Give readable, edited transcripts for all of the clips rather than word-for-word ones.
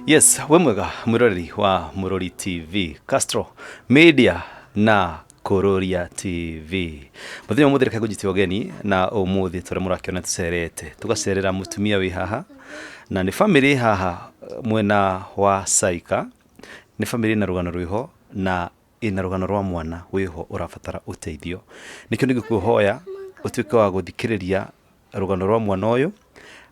Yes, we mwega mwiroreri wa Murori TV, Castro Media na Kuroria TV. Muthenya muthirika kujiti ogeni na umuthi tore murakiona tucerete. Tugacerera mutumia wi haha na ni family haha mwena wa Saika. Ni family na rugano rwiho na ina rugano rwa mwana wiho urabatara uteithio. Nikyo ngikuhoya utuike wa guthikiriria rugano rwa mwana uyu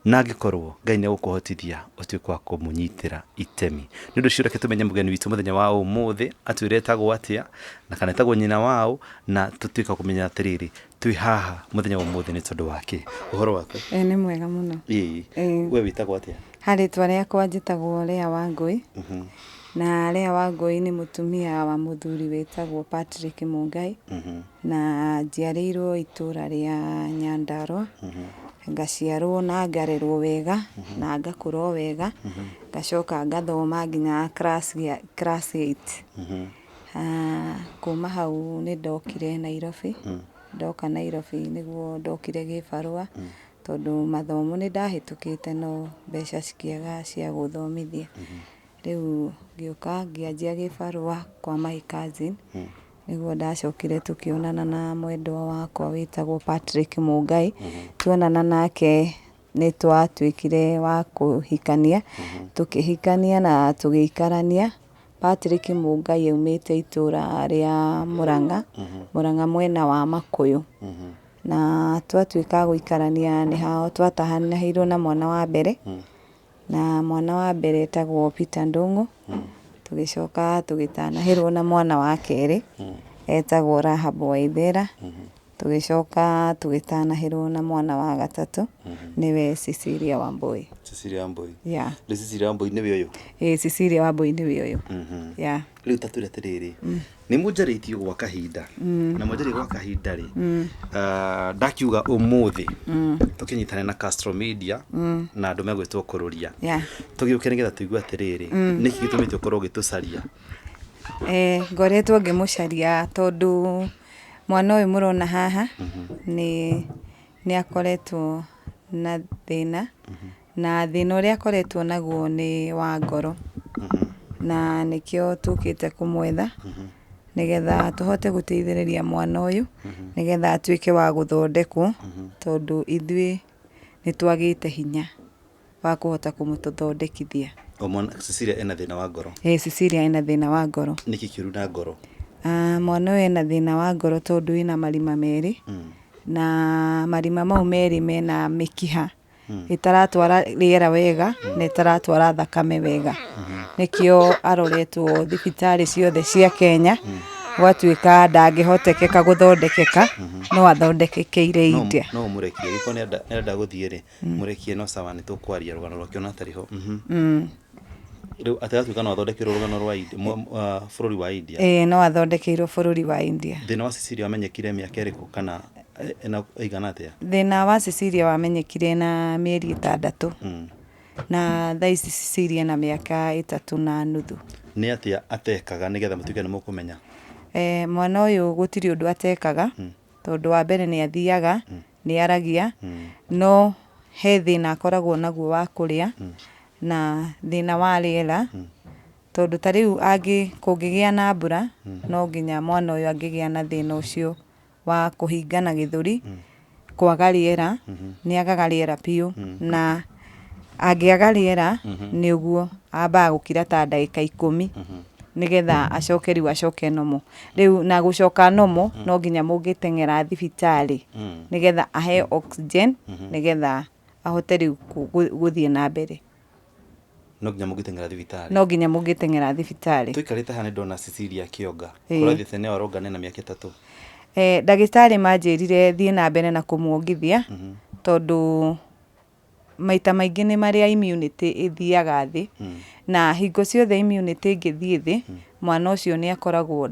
na gikorwo Ngai ni gukuhotithia utuike wa kumunyitira itemi. Ni ndu ciureke tumenye mugeni witu muthenya wa umuthi atuiretagwo atia na kana etagwo nyina wao na tutuika kumenya atiriri twi haha muthenya wa umuthi ni tondu wake. Uhoro waku? Ni mwega muno. We witagwo atia? Haritwa riakwa njitagwo Lea Wangui. Na Lea Wangui ni mutumia wa muthuri witagwo Patrick Mungai. Na njiarĩirwo itura ria Nyandarua. Ngaciarwo na ngarerwo wega na ngakũra wega. Ngacoka ngathoma nginya class 8. Kuma hau ni ndokire Nairobi. Ndoka Nairobi niguo ndokire gibarua tondu mathomo ni ndahitukite no mbeca cikiaga cia guthomithia. Riu ngioka ngianjia gibarua kwa my cousin. Niguo ndacokire tukionana na mwendwa wakwa witagwo Patrick Mungai. Tuonana nake ni twatuikire wa kuhikania. Tukihikania na tugiikarania. Patrick Mungai yaumite itura ria Murang'a mwena wa Makuyu. Na twatuika guikarania ni hao twatahanahirwo na mwana wa mbere. Na mwana wa mbere etagwo Peter Ndung'u. Tugicoka tugitanahirwo na mwana wa keri etagwo Rahabu Waithera. Tugicoka tugitanahirwo na mwana wa gatatu niwe Cecilia Wambui. Cecilia Wambui. Yeah. Cecilia Wambui ni uyu? Cecilia Wambui ni uyu. Yeah. Riu tature atiriri. Ni munjaritio gwa kahinda. Na munjari gwa kahinda ri. Ndakiuga umuthi. Tukinyitana na Castro Media na andu megwitwo Kuroria. Yeah. Tugiuke nigetha tuigwe atiriri. Niki gitumite ukorwo gitucaria? Ngoretwo ngimucaria tondu mwana uyu murona haha ni akoretwo na thina. Na thina uria akoretwo naguo ni wa ngoro. Na nikio tukite kumwetha nigetha tuhote guteithiriria mwana uyu nigetha atuike wa guthondekwo tondu ithui ni twagite hinya wa kuhota kumututhondekithia. Mwana Cecilia ena thina wa ngoro? Cecilia ena thina wa ngoro. Niki kiuru na ngoro? Mwana uyu ena thina wa ngoro tondu ina marima meri. Na marima mau meri mena mikiha itaratwara riera wega na itaratwara thakame wega. Nikio aroretwo thibitari ciothe cia Kenya. Gwatuika ndangĩhotekeka guthondekeka no athondekekeire India. No murekie giko nenda guthiere murekie no sawa ni tukwaria rugano rwakio na tariho. Riu atatuika no athondekeirwo rugano rwa bururi wa India? No athondekeirwo bururi wa India. Thina wa Cecilia wamenyekire miaka iriku kana ena igana atia? Thina wa Cecilia wamenyekire na mieri 6. Na thaici Cecilia na miaka 3 na nuthu. Ni atia atekaga nigetha mutuike ni mukumenya? Mwana uyu gutiri undu atekaga tondu wa mbere ni athiaga ni aragia no he thina akoragwo naguo wa kuria na thina wa riera tondu tariu kungigia na mbura no nginya mwana uyu angigia na thina ucio wa kuhingana githuri kwaga riera ni agaga riera piu na angiaga riera ni uguo amba gukira ta ndagika 10 nigetha acoke riu acoke nomo. Riu na gucoka nomo no nginya mungitengera thibitari nigetha ahe oxygen nigetha ahote riu guthie na mbere. No nginya mungitengera thibitari? No nginya mungitengera thibitari. Tuikarite hane ndona Cecilia Kionga kurathite ne warongane na miaka 3. Ndagitari manjirire thie na mbere na kumuongithia tondu maita maingi ni maria immunity ithiaga thi na hingo ciothe immunity ingithie thi mwana ucio ni akoragwo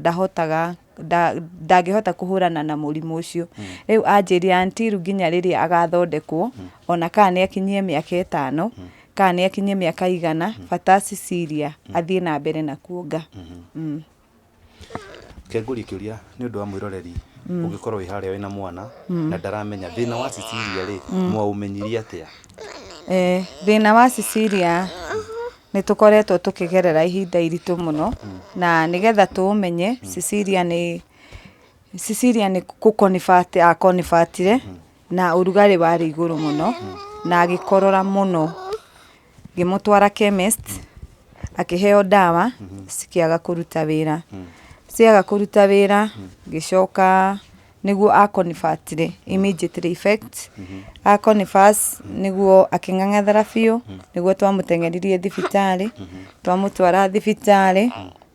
ndangihota kuhurana na murimu ucio. Riu anjirira until nginya riria agathondekwo ona kana ni akinyie miaka 5 kana ni akinyie miaka 100 bata Cecilia athie na mbere na kuonga. Kenguri kiuria ni undu wa mwiroreri ugikorwo iharia wina mwana na ndaramenya thina wa Cecilia ri mwaumenyirie atia? Thina wa Cecilia nĩ tũkoretwo tũkĩgerera ihinda iritũ mũno na nĩgetha tũmenye Cecilia nĩ akonibatire na ũrugarĩ warĩ igũrũ mũno na agĩkorora mũno, ngĩmũtwara chemist akĩheo ndawa cikĩaga kũruta wĩra, ciaga kũruta wĩra ngĩcoka nĩguo akonibatire immediate effect, akonibas nĩguo akĩng'ang'athara biũ, nĩguo twamũteng'eririe thibitarĩ, twamũtwara thibitarĩ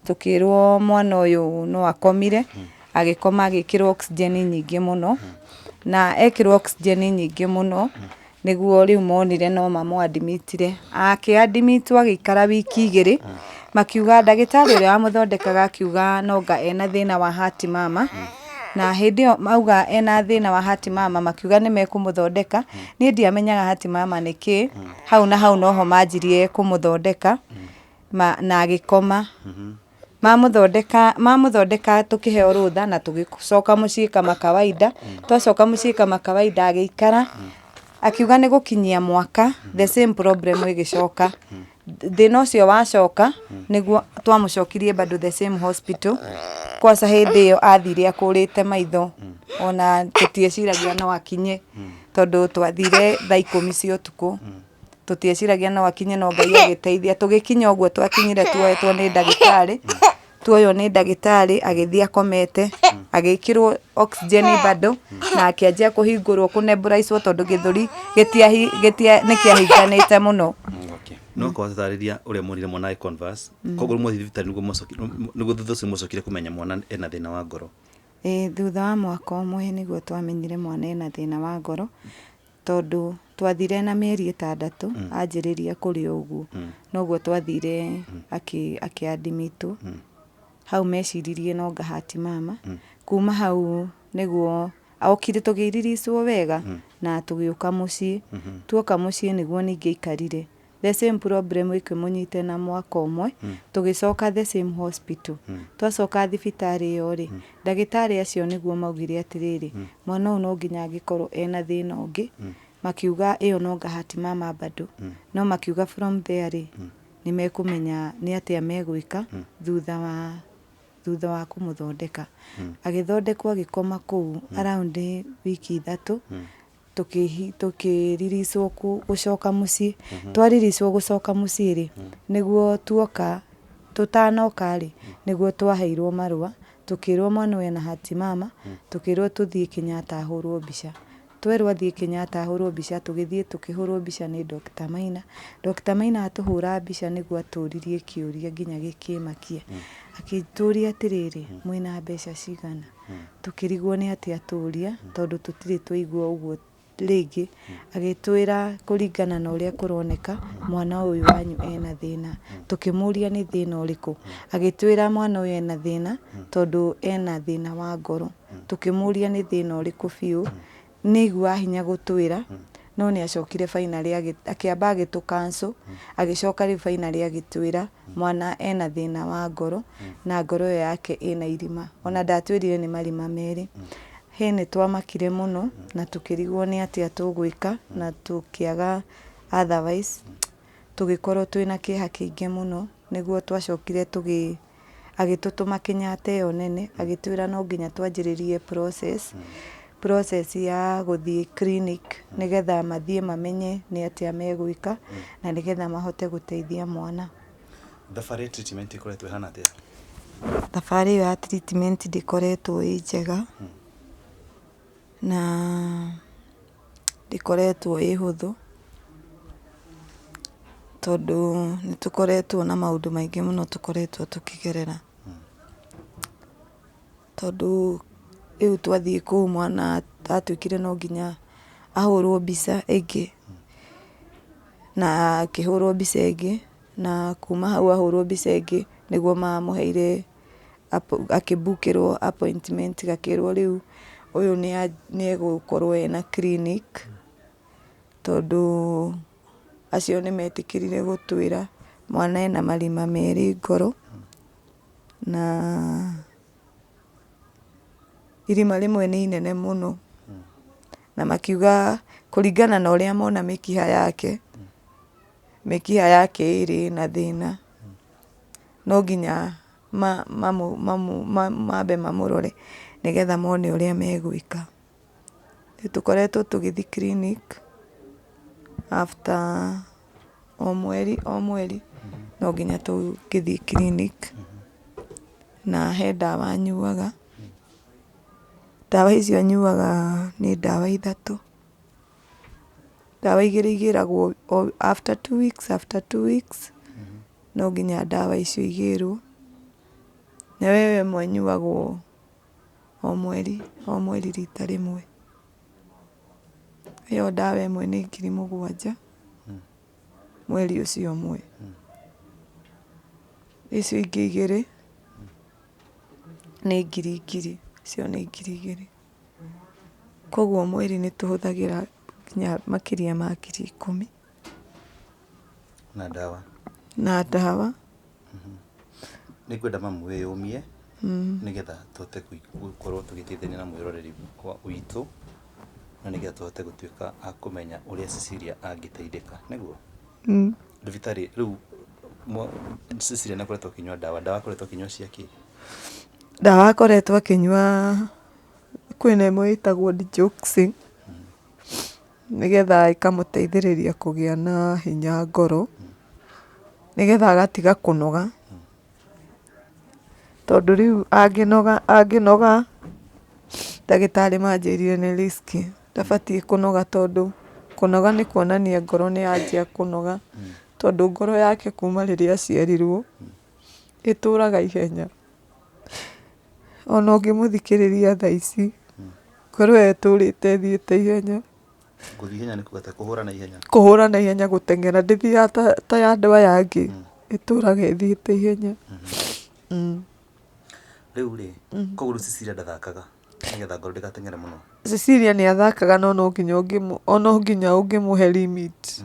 tũkĩrwo mwana ũyũ no akomire, agĩkoma agĩkĩrwo oxygen nyingĩ mũno, na ekĩrwo oxygen nyingĩ mũno nĩguo rĩu monire no mamũ-admitire, akĩ-admitwo agĩikara wiki 2, makiuga ndagĩtarĩ ũrĩa wamũthondekaga akiuga nonga ena thĩna wa heart mama, na hĩndĩ ĩyo mauga ena thĩna wa heart mama makiuga nĩmekũmũthondeka, niĩ ndiamenyaga heart mama nĩ kĩ, hau na hau noho manjirie kũmũthondeka na agĩkoma. Mamũthondeka tũkĩheo rũtha na tũgĩcoka mũciĩ kama kawaida, twacoka mũciĩ kama kawaida agĩikara, akiuga nĩ gũkinyia mwaka the same problem ĩgĩcoka, thĩna ũcio wacoka nĩguo twamũcokirie bado the same hospital, kwanza hĩndĩ ĩyo athire akũrĩte maitho, ona tũtieciragia no akinye, tondũ twathire thaa 10 cia ũtukũ, tũtieciragia no akinye, no Ngai agĩteithia, tũgĩkinya ũguo twakinyire tuoetwo nĩ ndagĩtarĩ, tuoywo nĩ ndagĩtarĩ agĩthiĩ akomete, agĩkĩrwo oxygen bado na akĩanjia kũhingũrwo kũnebũraicwo tondũ gĩthũri nĩkĩahinganĩte mũno. No kwarĩria ũrĩa monire mwana converse, koguo mwathi thibitarĩ nĩguo thutha ũcio mũcokire kũmenya mwana ena thĩna wa ngoro. Thutha wa mwaka ũmwe nĩguo twamenyire mwana ena thĩna wa ngoro, tondũ twathire na mĩeri 6 anjĩrĩria kũrĩ ũguo, noguo twathire akĩ-admitwo, hau meciririe nonga heart mama, kuma hau nĩguo okire tũgĩriricwo wega na tũgĩũka mũciĩ, tuoka mũciĩ nĩguo ningĩ aikarire the same problem ĩkĩmũnyite na mwaka ũmwe, tũgĩcoka the same hospital, twacoka thibitarĩ ĩyo rĩ, ndagĩtarĩ acio nĩguo maugire atĩrĩrĩ, mwana ũyũ no nginya angĩkorwo ena thĩna ũngĩ, makiuga ĩyo nonga heart mama bado, no makiuga from there rĩ, nĩmekũmenya nĩ atĩa megwĩka thutha wa kũmũthondeka. Agĩthondekwo agĩkoma kũu around wiki 3, tũkĩriricwo gũcoka mũciĩ, twariricwo gũcoka mũciĩ rĩ, nĩguo tuoka tũtanoka rĩ, nĩguo twaheirwo marũa, tũkĩrwo mwana ũyũ ena heart mama, tũkĩrwo tũthiĩ Kenyatta ahũrwo mbica, twerwo athiĩ Kenyatta ahũrwo mbica, tũgĩthiĩ tũkĩhũrwo mbica nĩ Dr. Maina. Dr. Maina atũhũra mbica nĩguo atũririe kĩũria nginya gĩkĩmakia, akĩtũria atĩrĩrĩ, mwĩna mbeca cigana, tũkĩrigwo nĩ atĩ atũria tondũ tũtirĩ twaigua ũguo rĩngĩ, agĩtwĩra kũringana na ũrĩa kũroneka mwana ũyũ wanyu ena thĩna, tũkĩmũria nĩ thĩna ũrĩkũ, agĩtwĩra mwana ũyũ ena thĩna tondũ ena thĩna wa ngoro, tũkĩmũria nĩ thĩna ũrĩkũ biũ, nĩigua hinya gũtwĩra, no nĩacokire finally akĩamba agĩtũ-cancel, agĩcoka rĩu finally agĩtwĩra mwana ena thĩna wa ngoro na ngoro ĩyo yake ĩna irima, ona ndatwĩrire nĩ marima merĩ. Nĩ twamakire mũno na tũkĩrigwo nĩ atĩa tũgwĩka, na tũkĩaga otherwise, tũgĩkorwo twĩna kĩeha kĩingĩ mũno, nĩguo twacokire agĩtũtũma Kenyatta ĩyo nene, agĩtwĩra no nginya twanjĩrĩrie process ya gũthiĩ clinic, nĩgetha mathiĩ mamenye nĩ atĩa megwĩka, na nĩgetha mahote gũteithia mwana. Thabarĩ treatment ĩkoretwo ĩhana atĩa? Thabarĩ ĩyo ya treatment ndĩkoretwo ĩ njega, na ndĩkoretwo ĩ hũthũ, tondũ nĩtũkoretwo na maũndũ maingĩ mũno tũkoretwo tũkĩgerera, tondũ rĩu twathiĩ kũu mwana atwĩkire no nginya ahũrwo mbica ĩngĩ, na akĩhũrwo mbica ĩngĩ, na kuma hau ahũrwo mbica ĩngĩ nĩguo mamũheire akĩbukĩrwo appointment, gakĩrwo rĩu ũyũ nĩegũkorwo ena clinic, tondũ acio nĩmetĩkĩrire gũtwĩra mwana ena marima merĩ ngoro, na irima rĩmwe nĩ inene mũno, na makiuga kũringana na ũrĩa mona mĩkiha yake, mĩkiha yake ĩrĩ na thĩna, no nginya mambe mamũrore nĩgetha mone ũrĩa megwĩka. Tũkoretwo tũgĩthiĩ clinic after o mweri no nginya tũgĩthiĩ clinic, na he ndawa nyuaga. Ndawa icio nyuaga nĩ ndawa 3. Ndawa 2 igĩragwo after 2 weeks, no nginya ndawa icio igĩrwo. Na wewe nyuagwo o mweri rita rĩmwe. Ĩyo ndawa ĩmwe nĩ 7,000 mweri ũcio ũmwe. Icio ingĩ 2 nĩ 2,000, icio nĩ 2,000. Koguo mweri nĩ tũhũthagĩra nginya makĩria ma 10,000 na ndawa. Nĩ ngwenda mamu wĩyũmie nĩgetha tũhote gũkorwo tũgĩteithania na mwĩroreri witũ, na nĩgetha tũhote gũtuĩka a kũmenya ũrĩa Cecilia angĩteithĩka, nĩguo? Thibitarĩ rĩu Cecilia nĩ akoretwo akĩnyua ndawa akoretwo akĩnyua cia kĩ? Ndawa akoretwo akĩnyua, kwĩna ĩmwe ĩtagwo digoxin, nĩgetha ĩkamũteithĩrĩria kũgĩa na hinya ngoro, nĩgetha agatiga kũnoga. Tondũ rĩu angĩnoga ndagĩtarĩ manjĩrire nĩ riski, ndabatiĩ kũnoga, tondũ kũnoga nĩ kuonania ngoro nĩ yanjia kũnoga, tondũ ngoro yake kuma rĩrĩa aciarirwo ĩtũraga ihenya. Ona ũngĩmũthikĩrĩria thaa ici, ngoro ĩyo ĩtũrĩte ĩthiĩte ihenya. Gũthiĩ ihenya nĩ kuga kũhũra na ihenya? Kũhũra na ihenya, gũteng'era, ndĩthiaga ta ya andũ aya angĩ, ĩtũraga ĩthiĩte ihenya. Rĩu rĩ, koguo Cecilia ndathakaga nĩgetha ngoro ndĩgateng'ere mũno? Cecilia nĩ athakaga, no nginya ũngĩmũhe limit.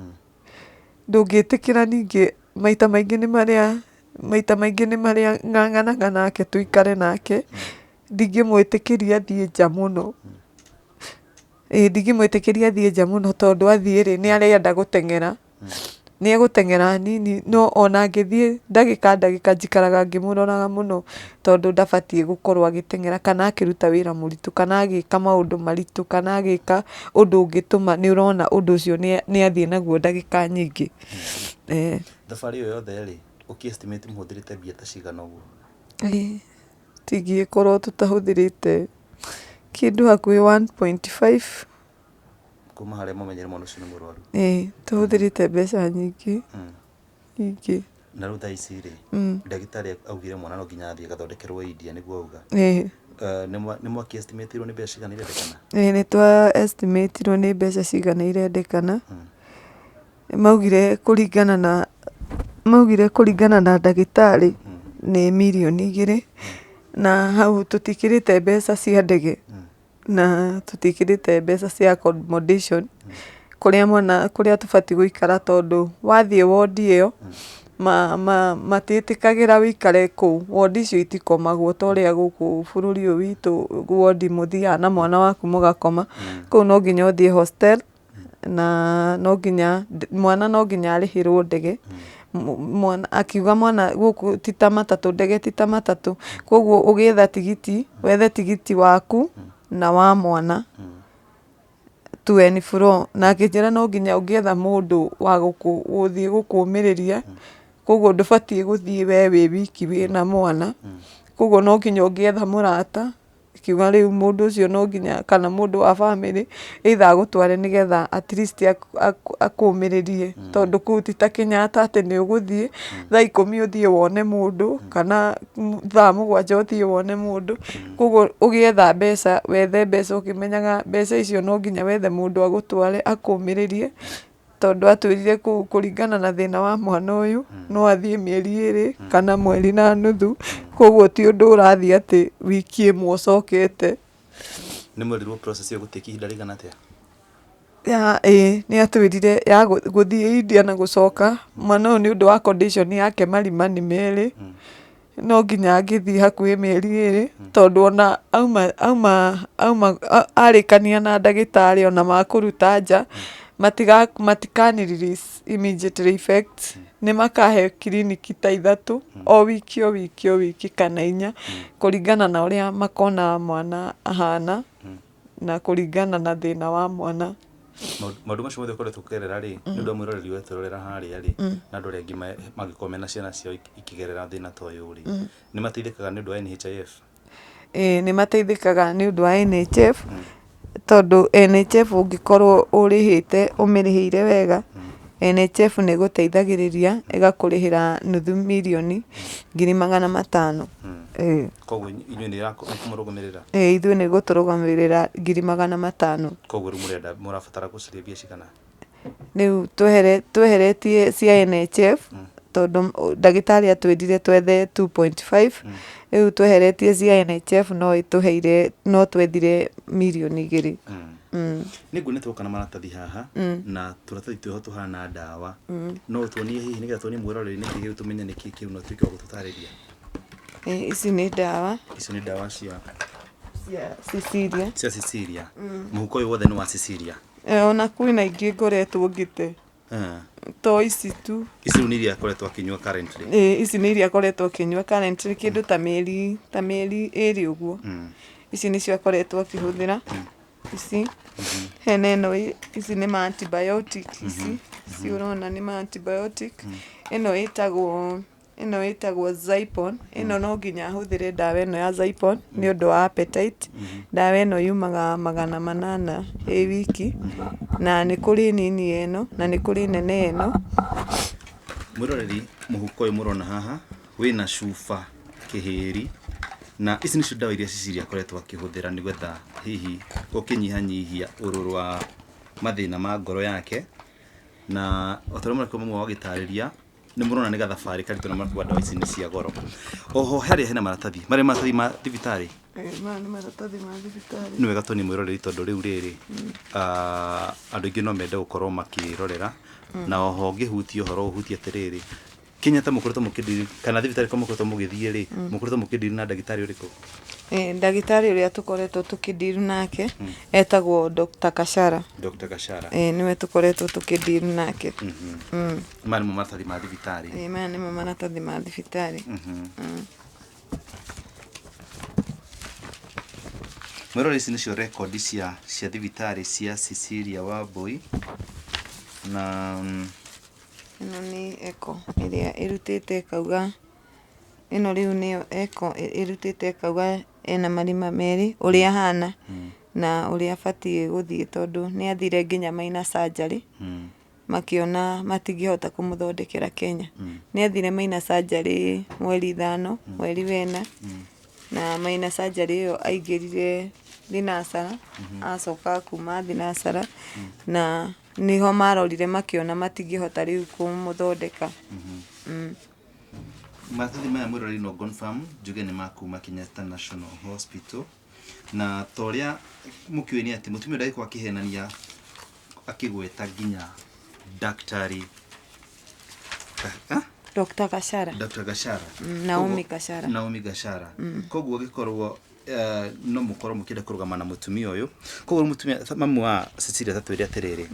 Ndũngĩtĩkĩra ningĩ, maita maingĩ nĩ marĩa ng'ang'anaga nake tũikare nake, ndingĩmwĩtĩkĩria athiĩ nja mũno. Ndingĩmwĩtĩkĩria athiĩ nja mũno, tondũ athiĩ rĩ nĩ arenda gũteng'era, nĩ egũteng'era hanini, no ona angĩthiĩ ndagĩka njikaraga ngĩmũroraga mũno, tondũ ndabatiĩ gũkorwo agĩteng'era kana akĩruta wĩra mũritũ, kana agĩka maũndũ maritũ, kana agĩka ũndũ ũngĩtũma nĩ ũrona ũndũ ũcio nĩ athiĩ naguo ndagĩka nyingĩ. Thabarĩ ĩyo yothe rĩ, ũkĩ-estimate mũhũthĩrĩte mbia ta cigana ũguo? Tingĩkorwo tũtahũthĩrĩte kĩndũ hakuhĩ 1.5. Kuma harĩa mũmenyere mwana ũcio nĩ mũrwaru? Tũhũthĩrĩte mbeca nyingĩ. Na rĩu thaa ici rĩ, ndagĩtarĩ augire mwana no nginya athiĩ agathondekerwo India, nĩguo auga? Nĩ mwakĩ-estimateirwo nĩ mbeca cigana irendekana? Nĩ twa-estimateirwo nĩ mbeca cigana irendekana. Maugire kũringana na ndagĩtarĩ nĩ 2,000,000, na hau tũtikĩrĩte mbeca cia ndege, na tũtikĩrĩte mbeca cia accommodation, kũrĩa tũbatiĩ gũikara, tondũ wathiĩ wondi ĩyo matiĩtĩkagĩra wĩikare kũu. Wondi icio itikomagwo ta ũrĩa gũkũ bũrũri ũyũ witũ wondi mũthiaga na mwana waku mũgakoma. Kũu no nginya ũthiĩ hostel, na mwana no nginya arĩhĩrwo ndege. Akiuga mwana gũkũ ti ta matatũ, ndege ti ta matatũ, koguo ũgĩetha tigiti, wethe tigiti waku na wa mwana to and fro. Na akĩnjĩra no nginya ũngĩetha mũndũ wa gũthiĩ gũkũmĩrĩria, koguo ndũbatiĩ gũthiĩ we wĩ wiki wĩna mwana, koguo no nginya ũngĩetha mũrata. Akiuga rĩu mũndũ ũcio no nginya, kana mũndũ wa bamĩrĩ either agũtware nĩgetha at least akũmĩrĩrie, tondũ kũu ti ta Kenyatta atĩ nĩ ũgũthiĩ thaa 10 ũthiĩ wone mũndũ, kana thaa 7 ũthiĩ wone mũndũ. Koguo ũgĩetha mbeca, wethe mbeca ũkĩmenyaga mbeca icio no nginya wethe mũndũ agũtware akũmĩrĩrie, tondũ atwĩrire kũringana na thĩna wa mwana ũyũ no athiĩ mĩeri 2 kana mweri na nuthu, koguo ti ũndũ ũrathiĩ atĩ wiki ĩmwe ũcokete. Nĩ mwerirwo process ĩyo gũtĩki ihinda rĩigana atĩa? Nĩ atwĩrire ya gũthiĩ India na gũcoka, mwana ũyũ nĩ ũndũ wa condition yake marima nĩ merĩ, no nginya angĩthiĩ hakuhĩ mĩeri 2, tondũ ona arĩkania na ndagĩtarĩ ona makũruta nja, matikani release immediate effects nĩ makahe kiriniki ta 3 o wiki kana 4 kũringana na ũrĩa makona mwana ahana na kũringana na thĩna wa mwana. Maũndũ macio mothe ũkoretwo ũkĩgerera rĩ nĩ ũndũ wa mwĩroreri wetũrorera harĩa rĩ na andũ arĩa angĩ mangĩkorwo mena ciana ciao ikĩgerera thĩna ta ũyũ rĩ nĩ mateithĩkaga nĩ ũndũ wa NHIF? Nĩ mateithĩkaga nĩ ũndũ wa NHIF tondũ NHIF ũngĩkorwo ũrĩhĩte ũmĩrĩhĩire wega NHIF nĩ gũteithagĩrĩria ĩgakũrĩhĩra $500,000. Koguo inyuĩ nĩ kũmũrũgamĩrĩra? Ithuĩ nĩ gũtũrũgamĩrĩra $500,000. Koguo rĩu mũrabatara gũcarĩria cigana? Rĩu tweheretie cia NHIF tondũ ndagĩtarĩ atwĩrire twethe 2.5 rĩu tweheretie cia NHIF no twethire $2,000,000. Nĩ nguo nĩ twoka na maratathi haha na tũratathi twĩho tũhana ndawa no tuonie hihi nĩgetha tuonie mwĩroreri nĩkĩ gĩu tũmenye nĩkĩ kĩu no tuĩke wa gũtũtarĩria. Ici nĩ ndawa. Ici nĩ ndawa cia Cecilia. Cia Cecilia. Mũhuko ũyũ wothe nĩ wa Cecilia. Ona kwĩna ingĩ ngoretwo ngĩte. To ici tu. Ici nĩ iria akoretwo akĩnyua currently. Ici nĩ iria akoretwo akĩnyua currently kĩndũ ta mĩeri 2 ũguo. Ici nĩcio akoretwo akĩhũthĩra. Ici hena ĩno ici nĩ ma antibiotic ici ciũrona nĩ ma antibiotic ĩno ĩtagwo Zypon ĩno no nginya ahũthĩre ndawa ĩno ya Zypon nĩ ũndũ wa appetite. Ndawa ĩno yumaga 800 wiki na nĩ kũrĩ nini ĩno na nĩ kũrĩ nene ĩno. Mwĩroreri mũhuko ũyũ mũrona haha wĩna cuba kĩhĩri na ici nĩcio ndawa iria Cecilia akoretwo akĩhũthĩra nĩgetha hihi gũkĩnyihanyihia ũrũrũ wa mathĩna ma ngoro yake na otorĩa mũreko mũmwe wagĩtarĩria nĩ mũrona nĩ gathabarĩ karitũ na mũreko ndawa ici nĩ cia goro. Oho harĩa hena maratathi maratathi ma thibitarĩ. Nĩ maratathi ma thibitarĩ. Nĩ wega tuonie mwĩroreri tondũ rĩu rĩrĩ andũ aingĩ no mende gũkorwo makĩrorera na oho ngĩhutia ũhoro ũhutie atĩrĩrĩ Kenyatta mũkoretwo mũkĩndiri kana thibitarĩ kwa mũkoretwo mũgĩthiĩ rĩ mũkoretwo mũkĩndiri na ndagĩtarĩ ũrĩkũ? Ndagĩtarĩ ũrĩa tũkoretwo tũkĩndiri nake etagwo Dr. Kashara. Dr. Kashara. Nĩwe tũkoretwo tũkĩndiri nake. Maya nĩmo maratathi ma thibitarĩ. Maya nĩmo maratathi ma thibitarĩ. Mwĩroreri ici nĩcio rekondi cia thibitarĩ cia Cecilia Wambui na ĩno nĩ echo ĩrĩa ĩrutĩte kauga ĩno rĩu nĩyo echo ĩrutĩte kauga ena marima merĩ ũrĩa hana na ũrĩa abatiĩ gũthiĩ tondũ nĩ athire nginya minor surgery makĩona matingĩhota kũmũthondekera Kenya. Nĩ athire minor surgery mweri 5 mweri wena na minor surgery ĩyo aingĩrire thinacara acoka kuma thinacara na niho marorire makĩona matingĩhota rĩu kũmũthondeka. Maratathi maya mwĩroreri no confirm njuge nĩ makuma Kenyatta National Hospital na torĩa mũkĩũĩ nĩ atĩ mũtumia ndagĩkorwo akĩhenania akĩgweta nginya daktari Dr. Kashara. Dr. Kashara. Naomi Kashara. Naomi Kashara. Koguo gĩkorwo no mũkorwo mũkĩenda kũrũgama na mũtumia ũyũ. Koguo mũtumia mamu wa Cecilia tatwĩre atĩrĩrĩ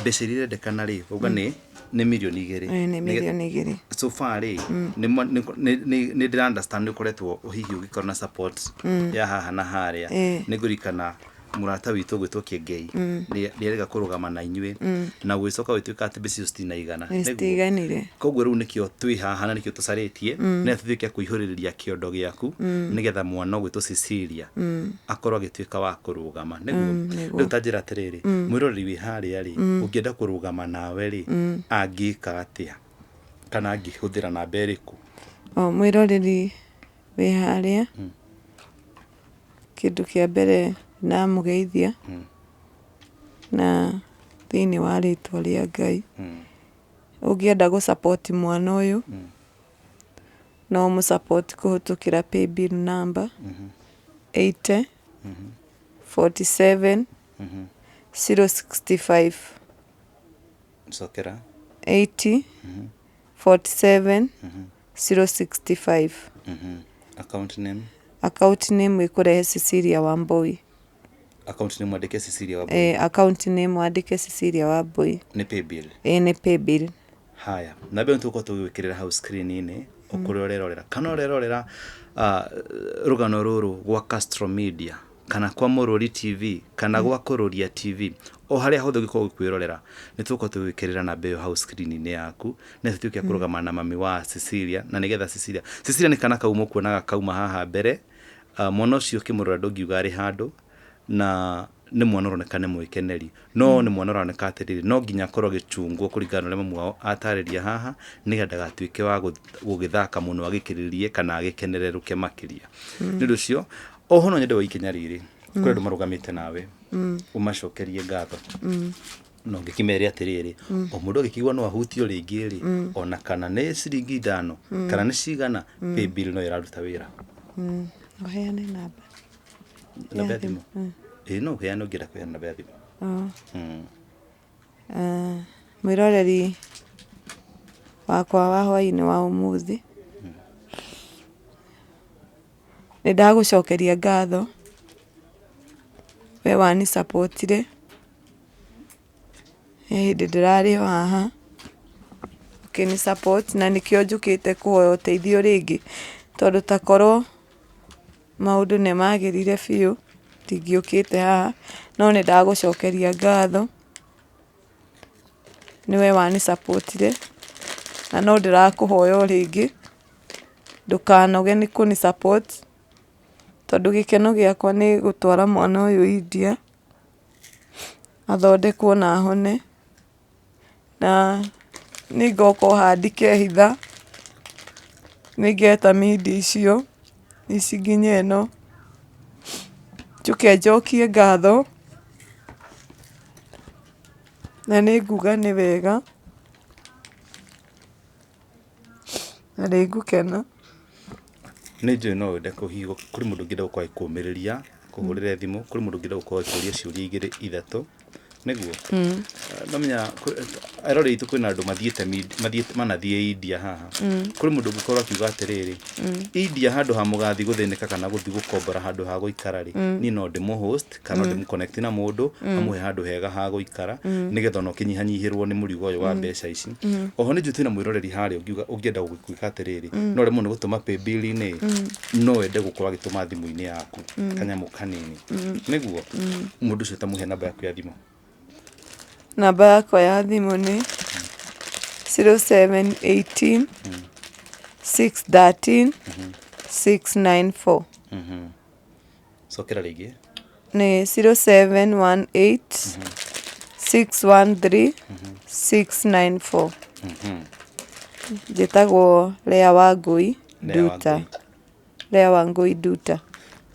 mbeca iria irendekana rĩ uga nĩ milioni 2. Nĩ milioni 2. So far rĩ nĩ ndĩra understand nĩ ũkoretwo hihi ũgĩkorwo na support ya haha na harĩa nĩ ngũrikana mũrata witũ gwĩtwo Kĩengei nĩ arega kũrũgama na inyuĩ na gwĩcoka gwĩtuĩka atĩ mbeca icio citinaigana. Koguo rĩu nĩkĩo twĩ haha na nĩkĩo tũcarĩtie na tũtuĩke kũihũrĩrĩria kĩondo gĩaku nĩgetha mwana gwĩtwo Cecilia akorwo agĩtuĩka wa kũrũgama. Nĩguo rĩu ta njĩra atĩrĩrĩ mwĩroreri wĩ harĩa rĩ ũngĩenda kũrũgama nawe rĩ angĩka atĩa kana angĩhũthĩra namba ĩrĩkũ? Mwĩroreri wĩ harĩa kĩndũ kĩa mbere na mũgeithia na thĩinĩ wa rĩtwa rĩa Ngai ũngĩenda gũ-support mwana ũyũ no mũsupport kũhĩtũkĩra paybill number 80 47 065 Sokera 80 47 065. Account name Account name ĩkũrehe Cecilia Wambui. account nĩ mwandĩke Cecilia Wambui. Account nĩ mwandĩke Cecilia Wambui. Nĩ paybill. Nĩ paybill. Haya, na mbere nĩtũgũkorwo tũgĩgwĩkĩrĩra hau screen-inĩ ũkũrĩa ũrerorera kana ũrerorera rũgano rũrũ gwa Castro Media kana kwa Mũrũri TV kana gwa Kũrũria TV o harĩa hothe ũngĩkorwo ũkwĩrorera nĩtũgũkorwo tũgĩgwĩkĩrĩra namba ĩyo hau screen-inĩ yaku na tũtuĩke kũrũgama na mami wa Cecilia na nĩgetha Cecilia nĩ kana kauma kuonaga kauma haha mbere mwana ũcio kĩmũrora ndũngiuga arĩ handũ na nĩ mwana ũroneka nĩ mwĩkeneri no nĩ mwana ũroneka atĩrĩrĩ no nginya akorwo agĩchungwo kũringana na mamu wao atarĩria haha nĩgetha ndagatuĩke wa gũgĩthaka mũno agĩkĩrĩrie kana agĩkenererũke makĩria nĩ ũndũ ũcio oho no nyende wa ikenya rĩrĩ kũrĩ andũ marũgamĩte nawe ũmacokerie ngatho no ngĩkĩmeria atĩrĩrĩ o mũndũ agĩkĩigua no ahutio rĩngĩ rĩ ona kana nĩ ciringi 5 kana nĩ cigana paybill no ĩraruta wĩra Ũheane namba ya thimũ no ũheane ũngĩenda kũheana namba ya thimũ mwĩroreri wakwa wa hwaĩ-inĩ wa ũmũthĩ nĩ ndagũcokeria ngatho we wani support-ire hĩndĩ ndĩrarĩ haha ũkĩni support na nĩkĩo njũkĩte kũhoya ũteithio rĩngĩ tondũ takorwo maũndũ nĩ magĩrire biũ ndingĩũkĩte haha no nĩ ndagũcokeria ngatho nĩwe wani support-ire na no ndĩrakũhoya o rĩngĩ ndũkanoge nĩ kũni support tondũ gĩkeno gĩakwa nĩ gũtwara mwana ũyũ India athondekwo na ahone na nĩngoka handike hitha nĩngeta mindi icio ici nginya ĩno njuke njokie ngatho na nĩnguga nĩ wega na nĩngũkena nĩ njũĩ no wende kũhigo kũrĩ mũndũ ũngĩenda gũkorwo akĩkũmĩrĩria kũhũrĩra thimũ kũrĩ mũndũ ũngĩenda gũkorwo akĩũria ciũria 2-3 nĩguo nomenya arore itu kwĩna andũ mathiĩte manathiĩ India haha kũrĩ mũndũ ũngĩkorwo akiuga atĩrĩrĩ India handũ ha mũgathi gũthĩnĩka kana gũthiĩ gũkombora handũ ha gũikara rĩ niĩ no ndĩmũ host kana ndĩmũ connect na mũndũ amũhe handũ hega ha gũikara nĩgetha no kĩnyihanyihĩrwo nĩ mũrigo ũyũ wa mbeca ici oho nĩ njũĩ na mwĩroreri harĩa ũngĩenda gũgĩka atĩrĩrĩ no remwo nĩ gũtũma paybill-inĩ no wende gũkorwo agĩtũma thimũ-inĩ yaku kanyamũ kanini nĩguo mũndũ ũcio tamũhe namba yaku ya thimũ namba yakwa ya thimũ nĩ 0718 613 694 cokera rĩngĩ nĩ 0718 613 694 njĩtagwo Lea Wangui Nduta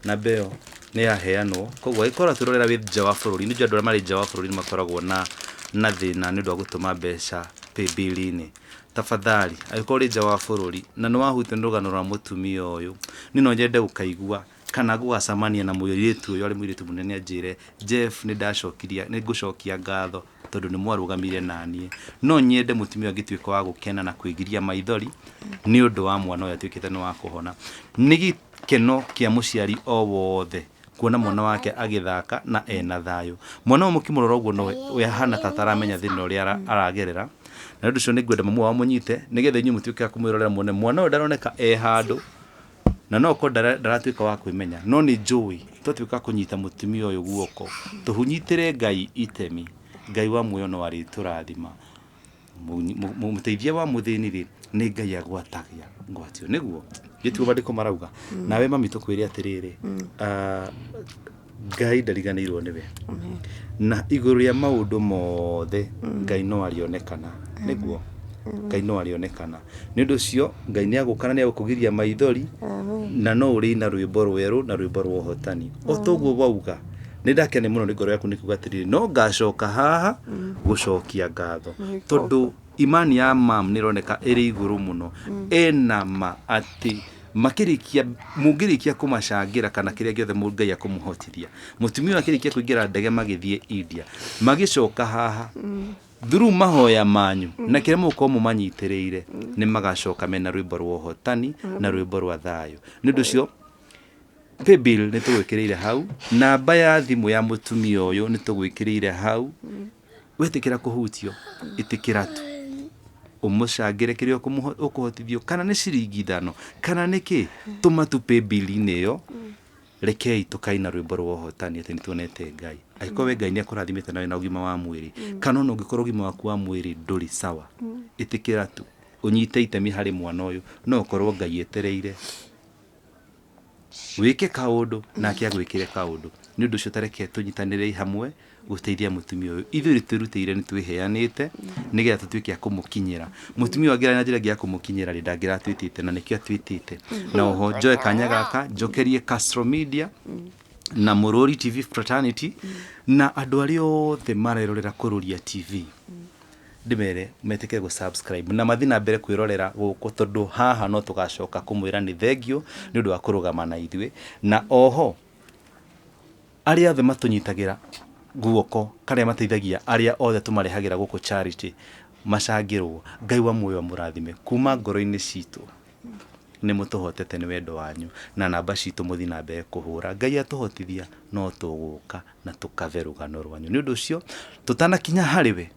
namba ĩyo nĩ yaheanwo koguo agĩkorwo tũrorera wĩ nja wa bũrũri nĩ andũ arĩa marĩ nja wa bũrũri nĩ makoragwo na thĩna nĩ ũndũ wa gũtũma mbeca paybill-inĩ tafadhali agĩkorwo ũrĩ nja wa bũrũri na nĩ wahutio nĩ rũgano rwa mũtumia ũyũ niĩ no nyende gũkaigua kana gũgacamania na mũirĩtu ũyũ arĩ mũirĩtu mũnene anjĩre Jeff nĩ ngũcokia ngatho tondũ nĩ mwarũgamire naniĩ no nyende mũtumia angĩtuĩka wa gũkena na kwĩgiria maithori nĩ ũndũ wa mwana ũyũ atuĩkĩte nĩ wa kũhona nĩ gĩkeno kĩa mũciari o wothe kuona mwana wake agĩthaka na ena thayũ mwana ũyũ mũkĩmũrora ũguo no we ahana ta ataramenya thĩna ũrĩa aragerera na ũndũ ũcio nĩ ngwenda mamu wao mũnyite nĩgetha inyuĩ mũtuĩke a kũmwĩrorera muone mwana ũyũ ndaroneka handũ na no ko ndaratuĩka wa kwĩmenya no nĩ njũĩ twatuĩka kũnyita mũtumia ũyũ guoko tũhunyitĩre Ngai itemi Ngai wa muoyo no arĩ tũrathima mũteithia wa mũthĩni rĩ nĩ Ngai agwatagia ngwatio nĩguo gĩtuo bandĩko marauga nawe mami tũkwĩre atĩrĩrĩ Ngai ndariganĩirwo nĩwe na igũrũ rĩa maũndũ mothe Ngai no arĩonekana nĩguo Ngai no arĩonekana nĩ ũndũ ũcio Ngai nĩ agũkana nĩ agũkũgiria maithori na no ũrĩ na rwĩmbo rwerũ na rwĩmbo rwa ũhotani o toguo wauga nĩ ndakene mũno nĩ ngoro yaku nĩ kuuga atĩrĩrĩ no ngacoka haha gũcokia ngatho tondũ imani ya mam nĩ ĩroneka ĩrĩ igũrũ mũno ena ma atĩ mũngĩrĩkia kũmacangĩra kana kĩrĩa gĩothe Ngai akũmũhotithia mũtumia akĩrĩkia kũingĩra ndege magĩthiĩ India magĩcoka haha through mahoya manyu na kĩrĩa mũgũkorwo paybill nĩ tũgwĩkĩrĩire hau, namba ya thimũ ya mũtumia ũyũ nĩ tũgwĩkĩrĩire hau. Wetĩkĩra kũhutio ĩtĩkĩra tu ũmũcangĩre kĩrĩa ũkũhotithio, kana nĩ ciringi 5 kana nĩkĩ, tũma tu paybill-inĩ ĩyo. Rekei tũkaina rwĩmbo rwa ũhotani atĩ nĩtuonete Ngai. Angĩkorwo we Ngai nĩakũrathimĩte nawe na ũgima wa mwĩrĩ, kana ona ũngĩkorwo ũgima waku wa mwĩrĩ ndũrĩ sawa, ĩtĩkĩra tu ũnyite itemi harĩ mwana ũyũ, no ũkorwo Ngai etereire wĩke kaũndũ nake agwĩkĩre kaũndũ. Nĩ ũndũ ũcio tareke tũnyitanĩre hamwe gũteithia mũtumia ũyũ. Ithuĩ twĩrutĩire nĩ twĩheanĩte nĩgetha tũtuĩke a kũmũkinyĩra. Mũtumia wangĩra na njĩra ĩngĩ ya kũmũkinyĩra rĩ, ndangĩratwĩtĩte, na nĩkĩo atwĩtĩte. Na oho njoe kanya gaka njokerie Castro Media na Mũrũri TV Fraternity na andũ arĩa othe marerorera Kũrũria TV, ndĩmere metĩkĩre gũ-subscribe na mathiĩ na mbere kwĩrorera gũkũ, tondũ haha no tũgacoka kũmwĩra nĩ thengio nĩ ũndũ wa kũrũgama na ithuĩ. Na oho arĩa othe matũnyitagĩra guoko, karĩa mateithagia arĩa othe tũmarehagĩra gũkũ charity, macangĩrwo. Ngai wa muoyo amũrathime kuma ngoro-inĩ citũ. Nĩ mũtũhotete nĩ wendo wanyu, na namba citũ mũthiĩ na mbere kũhũra. Ngai atũhotithia no tũgũka na tũkave rũgano rwanyu. Nĩ ũndũ ũcio tũtanakinya harĩ we,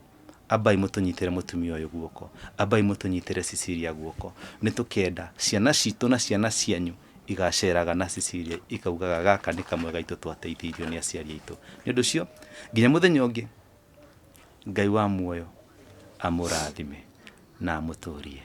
ambai mũtũnyitĩre mũtumia ũyũ guoko, ambai mũtũnyitĩre Cecilia guoko. Nĩ tũkenda ciana citũ na ciana cianyu igaceraga na Cecilia ikaugaga gaka nĩ kamwe gaitũ twateithirio nĩ aciari aitũ. Nĩ ũndũ ũcio nginya mũthenya ũngĩ, Ngai wa muoyo amũrathime na amũtũrie.